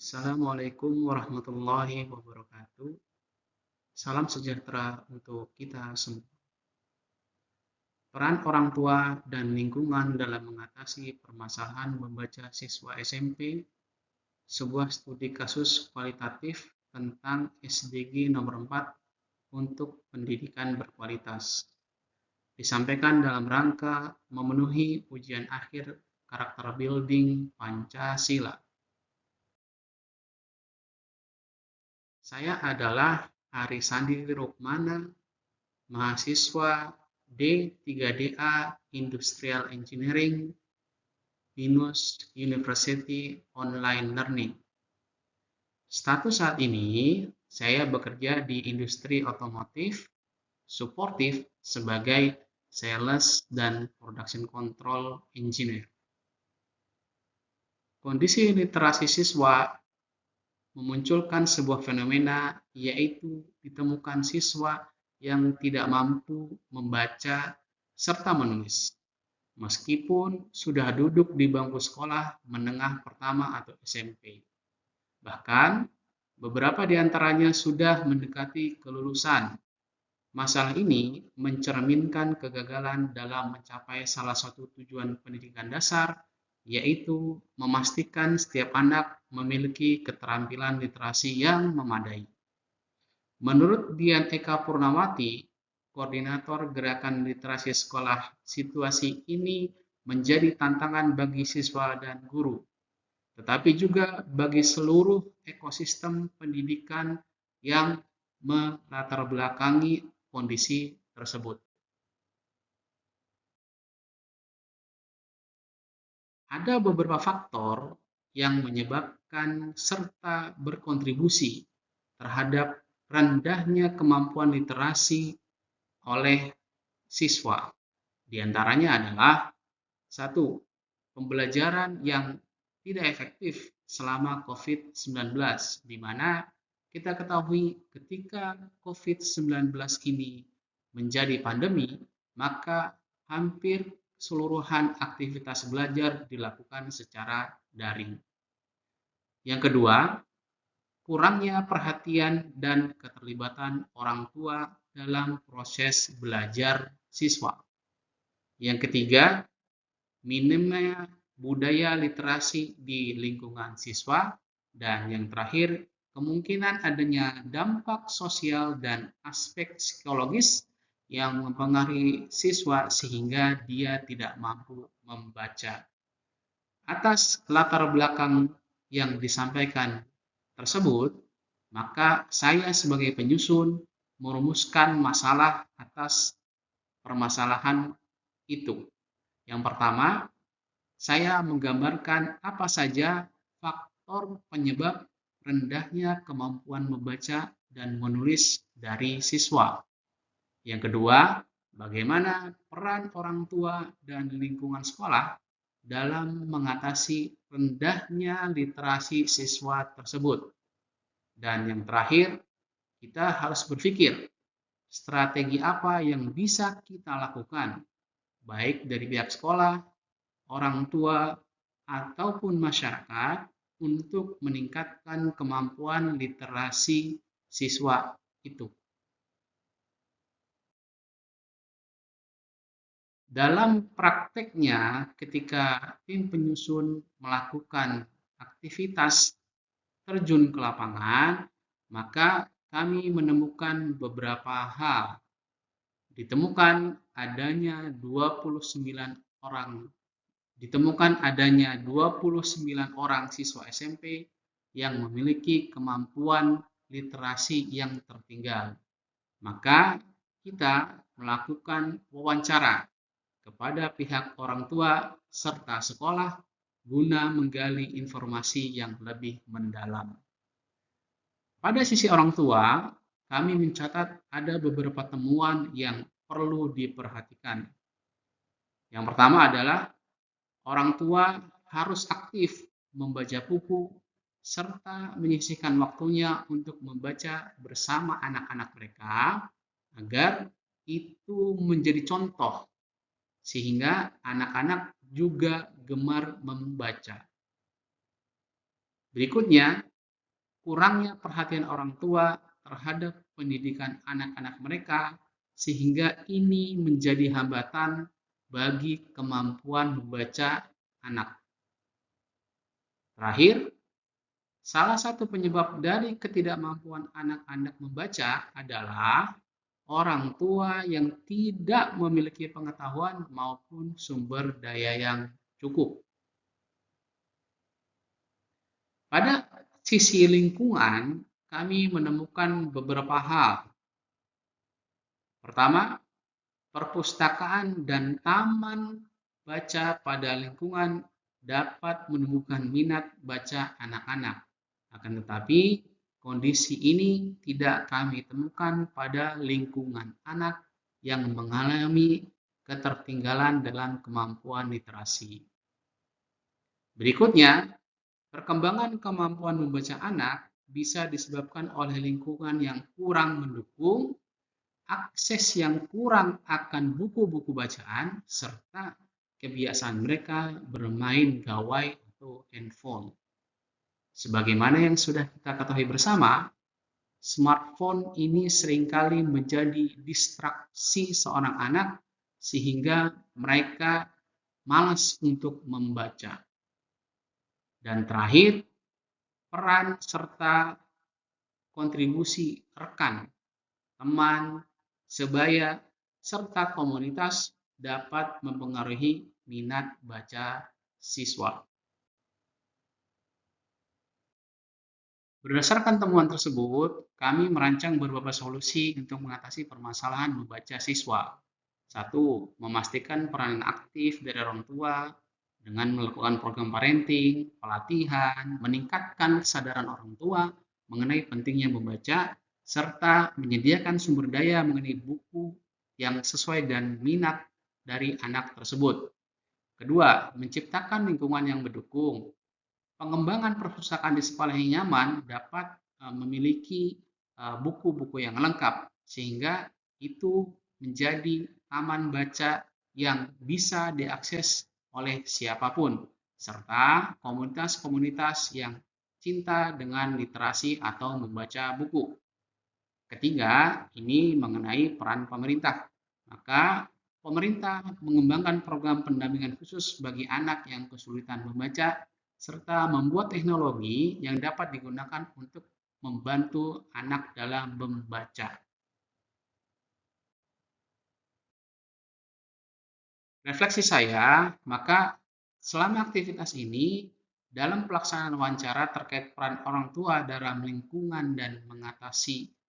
Assalamualaikum warahmatullahi wabarakatuh. Salam sejahtera untuk kita semua. Peran orang tua dan lingkungan dalam mengatasi permasalahan membaca siswa SMP, sebuah studi kasus kualitatif tentang SDG nomor 4 untuk pendidikan berkualitas. Disampaikan dalam rangka memenuhi ujian akhir karakter building Pancasila. Saya adalah Ari Sandi Rukmana, mahasiswa D3DA Industrial Engineering, BINUS University Online Learning. Status saat ini, saya bekerja di industri otomotif, suportif sebagai Sales dan Production Control Engineer. Kondisi literasi siswa memunculkan sebuah fenomena, yaitu ditemukan siswa yang tidak mampu membaca serta menulis, meskipun sudah duduk di bangku sekolah menengah pertama atau SMP. Bahkan, beberapa di antaranya sudah mendekati kelulusan. Masalah ini mencerminkan kegagalan dalam mencapai salah satu tujuan pendidikan dasar, yaitu memastikan setiap anak memiliki keterampilan literasi yang memadai. Menurut Dian Eka Purnawati, koordinator Gerakan Literasi Sekolah, situasi ini menjadi tantangan bagi siswa dan guru, tetapi juga bagi seluruh ekosistem pendidikan yang melatar belakangi kondisi tersebut. Ada beberapa faktor yang menyebabkan serta berkontribusi terhadap rendahnya kemampuan literasi oleh siswa. Di antaranya adalah satu, pembelajaran yang tidak efektif selama COVID-19, di mana kita ketahui ketika COVID-19 ini menjadi pandemi, maka hampir keseluruhan aktivitas belajar dilakukan secara daring. Yang kedua, kurangnya perhatian dan keterlibatan orang tua dalam proses belajar siswa. Yang ketiga, minimnya budaya literasi di lingkungan siswa. Dan yang terakhir, kemungkinan adanya dampak sosial dan aspek psikologis yang mempengaruhi siswa sehingga dia tidak mampu membaca. Atas latar belakang yang disampaikan tersebut, maka saya sebagai penyusun merumuskan masalah atas permasalahan itu. Yang pertama, saya menggambarkan apa saja faktor penyebab rendahnya kemampuan membaca dan menulis dari siswa. Yang kedua, bagaimana peran orang tua dan lingkungan sekolah dalam mengatasi rendahnya literasi siswa tersebut. Dan yang terakhir, kita harus berpikir strategi apa yang bisa kita lakukan, baik dari pihak sekolah, orang tua, ataupun masyarakat untuk meningkatkan kemampuan literasi siswa itu. Dalam prakteknya, ketika tim penyusun melakukan aktivitas terjun ke lapangan, maka kami menemukan beberapa hal. Ditemukan adanya 29 orang siswa SMP yang memiliki kemampuan literasi yang tertinggal. Maka kita melakukan wawancara kepada pihak orang tua serta sekolah guna menggali informasi yang lebih mendalam. Pada sisi orang tua, kami mencatat ada beberapa temuan yang perlu diperhatikan. Yang pertama adalah orang tua harus aktif membaca buku serta menyisihkan waktunya untuk membaca bersama anak-anak mereka agar itu menjadi contoh sehingga anak-anak juga gemar membaca. Berikutnya, kurangnya perhatian orang tua terhadap pendidikan anak-anak mereka, sehingga ini menjadi hambatan bagi kemampuan membaca anak. Terakhir, salah satu penyebab dari ketidakmampuan anak-anak membaca adalah orang tua yang tidak memiliki pengetahuan maupun sumber daya yang cukup. Pada sisi lingkungan, kami menemukan beberapa hal. Pertama, perpustakaan dan taman baca pada lingkungan dapat menumbuhkan minat baca anak-anak. Akan tetapi, kondisi ini tidak kami temukan pada lingkungan anak yang mengalami ketertinggalan dalam kemampuan literasi. Berikutnya, perkembangan kemampuan membaca anak bisa disebabkan oleh lingkungan yang kurang mendukung, akses yang kurang akan buku-buku bacaan, serta kebiasaan mereka bermain gawai atau handphone. Sebagaimana yang sudah kita ketahui bersama, smartphone ini seringkali menjadi distraksi seorang anak sehingga mereka malas untuk membaca. Dan terakhir, peran serta kontribusi rekan, teman, sebaya, serta komunitas dapat mempengaruhi minat baca siswa. Berdasarkan temuan tersebut, kami merancang beberapa solusi untuk mengatasi permasalahan membaca siswa. 1. Memastikan peran aktif dari orang tua dengan melakukan program parenting, pelatihan, meningkatkan kesadaran orang tua mengenai pentingnya membaca, serta menyediakan sumber daya mengenai buku yang sesuai dan minat dari anak tersebut. Kedua, menciptakan lingkungan yang mendukung. Pengembangan perpustakaan di sekolah yang nyaman dapat memiliki buku-buku yang lengkap, sehingga itu menjadi taman baca yang bisa diakses oleh siapapun, serta komunitas-komunitas yang cinta dengan literasi atau membaca buku. Ketiga, ini mengenai peran pemerintah. Maka pemerintah mengembangkan program pendampingan khusus bagi anak yang kesulitan membaca, serta membuat teknologi yang dapat digunakan untuk membantu anak dalam membaca. Refleksi saya, maka selama aktivitas ini, dalam pelaksanaan wawancara terkait peran orang tua dalam lingkungan dan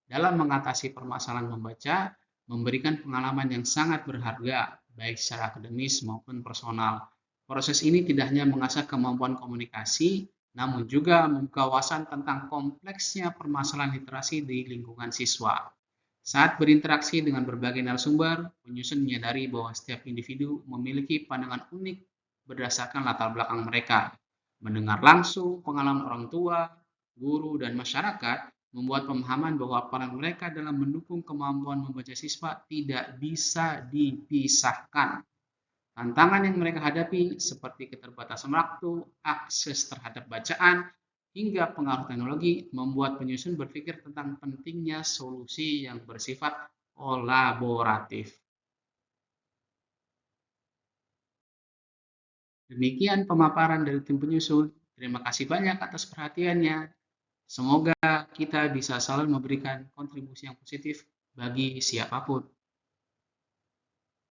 dalam mengatasi permasalahan membaca, memberikan pengalaman yang sangat berharga, baik secara akademis maupun personal. Proses ini tidak hanya mengasah kemampuan komunikasi, namun juga membuka wawasan tentang kompleksnya permasalahan literasi di lingkungan siswa. Saat berinteraksi dengan berbagai narasumber, penyusun menyadari bahwa setiap individu memiliki pandangan unik berdasarkan latar belakang mereka. Mendengar langsung pengalaman orang tua, guru, dan masyarakat membuat pemahaman bahwa peran mereka dalam mendukung kemampuan membaca siswa tidak bisa dipisahkan. Tantangan yang mereka hadapi seperti keterbatasan waktu, akses terhadap bacaan, hingga pengaruh teknologi membuat penyusun berpikir tentang pentingnya solusi yang bersifat kolaboratif. Demikian pemaparan dari tim penyusun. Terima kasih banyak atas perhatiannya. Semoga kita bisa selalu memberikan kontribusi yang positif bagi siapapun.